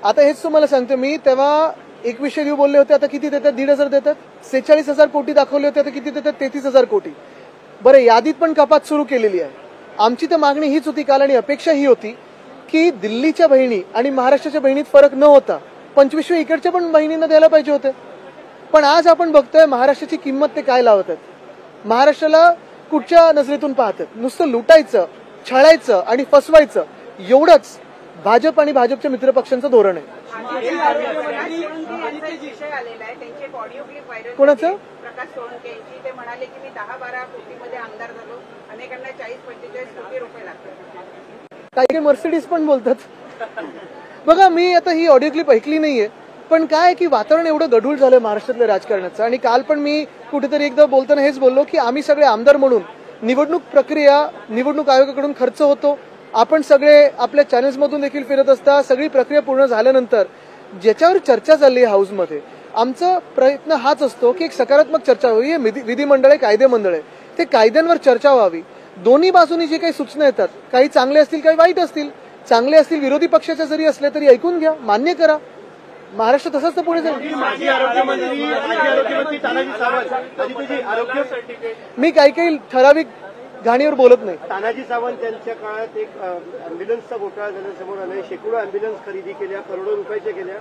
आता हेच तुम्हाला सांगतो मी, तेव्हा 2100 बोलले होते, आता किती देतात? 1,500 देतात. 46,000 कोटी दाखवले होते, आता किती देतात? 33,000 कोटी. बरं, यादीत पण कपात सुरू केलेली आहे. आमची तर मागणी हीच होती काल आणि अपेक्षा ही होती की दिल्लीच्या बहिणी आणि महाराष्ट्राच्या बहिणीत फरक न होता 2500 इकडच्या पण बहिणींना द्यायला पाहिजे होते. पण आज आपण बघतोय महाराष्ट्राची किंमत ते काय लावतात. महाराष्ट्राला कुठच्या नजरेतून पाहतात? नुसतं लुटायचं, छळायचं आणि फसवायचं, एवढंच भाजप आणि भाजपच्या मित्रपक्षांचं धोरण आहे. कोणाचं? प्रकाश सोळंके यांची. ते म्हणाले की मी 10-12 कोटीमध्ये आमदार झालो, अनेकांना 40-45 कोटी रुपये लागतात. काही मर्सिडीज पण बोलतात. बघा, मी आता ही ऑडिओ क्लिप ऐकली नाहीये, पण काय की वातावरण एवढं गढूळ झालं महाराष्ट्रातल्या राजकारणाचं. आणि काल पण मी कुठेतरी एकदा बोलताना हेच बोललो की आम्ही सगळे आमदार म्हणून निवडणूक प्रक्रिया निवडणूक आयोगाकडून खर्च होतो, आपण सगळे आपल्या चॅनल्समधून देखील फिरत असता, सगळी प्रक्रिया पूर्ण झाल्यानंतर ज्याच्यावर चर्चा चालली हाऊसमध्ये, आमचा प्रयत्न हाच असतो की एक सकारात्मक चर्चा व्हावी. विधिमंडळ आहे, कायदे मंडळ आहे, ते कायद्यांवर चर्चा व्हावी. दोन्ही बाजूनी जे काही सूचना येतात, काही चांगले असतील काही वाईट असतील, चांगले असतील विरोधी पक्षाच्या जरी असले तरी ऐकून घ्या, मान्य करा. महाराष्ट्र तसंच तर पुढे जाईल. मी काही ठराविक घाणीवर बोलत नाही. तानाजी सावंत यांच्या काळात एक अँब्युलन्सचा घोटाळा झाल्यासमोर आलाय. शेकडो अँब्युलन्स खरेदी केल्या, करोडो रुपयाच्या केल्या,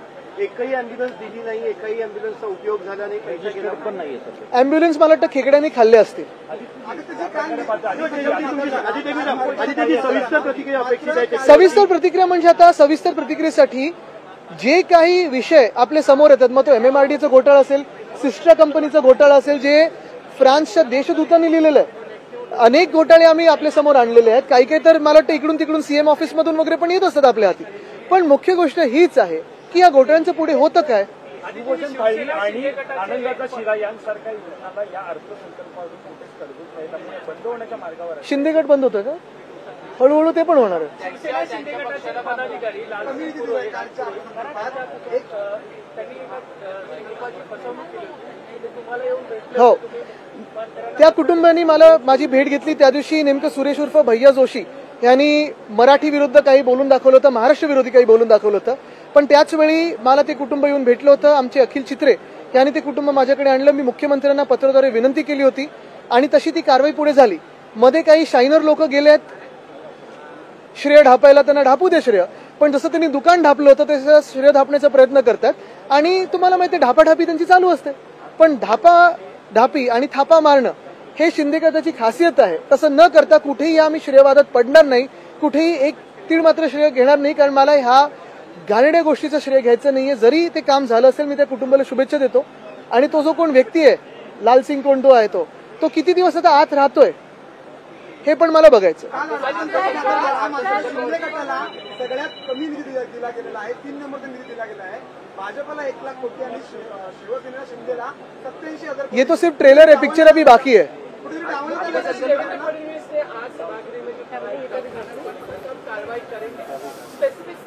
एकही अँब्युलन्स दिली नाही, एकही अँब्युलन्सचा उपयोग झाला नाही, पैसे केला पण नाही. अँब्युलन्स मला वाटतं खेकड्यांनी खाल्ले असतील. सविस्तर प्रतिक्रिया म्हणजे आता सविस्तर प्रतिक्रियेसाठी जे काही विषय आपले समोर येतात, मग तो MMRDचा घोटाळा असेल, सिस्टर कंपनीचा घोटाळा असेल, जे फ्रान्सच्या देशदूतांनी लिहिलेलं आहे. अनेक घोटाळे आम्ही आपल्या समोर आणलेले आहेत. काही काही तर मला वाटतं इकडून तिकडून CM ऑफिसमधून वगैरे पण येत असतात आपल्या हाती. पण मुख्य गोष्ट हीच आहे की या घोटाळ्यांचं पुढे होतं काय. शिंदे गट बंद होतं का? हळूहळू ते पण होणार आहे. हो, त्या कुटुंबांनी मला माझी भेट घेतली त्या दिवशी. नेमकं सुरेश उर्फ भैया जोशी यांनी मराठी विरुद्ध काही बोलून दाखवलं होतं, महाराष्ट्र विरोधी काही बोलून दाखवलं होतं. पण त्याच वेळी मला ते कुटुंब येऊन भेटलं होतं. आमचे अखिल चित्रे यांनी ते कुटुंब माझ्याकडे आणलं. मी मुख्यमंत्र्यांना पत्राद्वारे विनंती केली होती आणि तशी ती कारवाई पुढे झाली. मध्ये काही शायनर लोक गेलेत श्रेय ढापायला, त्यांना ढापू दे श्रेय, पण जसं त्यांनी दुकान ढापलं होतं तसं श्रेय ढापण्याचा प्रयत्न करतात. आणि तुम्हाला माहिती आहे ढापाढापी त्यांची चालू असते. पण ढापी आणि थापा मारणं हे शिंदे गटाची खासियत आहे. तसं न करता कुठेही आम्ही श्रेयवादात पडणार नाही, कुठेही एक तीळ मात्र श्रेय घेणार नाही, कारण मला ह्या घाणेरड्या गोष्टीचं श्रेय घ्यायचं नाहीये. जरी ते काम झालं असेल, मी त्या कुटुंबाला शुभेच्छा देतो. आणि तो जो कोण व्यक्ती आहे लालसिंग कोंडो आहे, तो किती दिवस आता आत राहतोय हे पण मला बघायचं. सगळ्यात कमी निधी दिला गेलेला आहे, 3 नंबरचा निधी दिला गेला आहे. भाजपला 1 लाख कोटी आणि शिवसेनेला शिंदेला 87,000. ये तो सिर्फ ट्रेलर है, पिक्चर अभी बाकी है.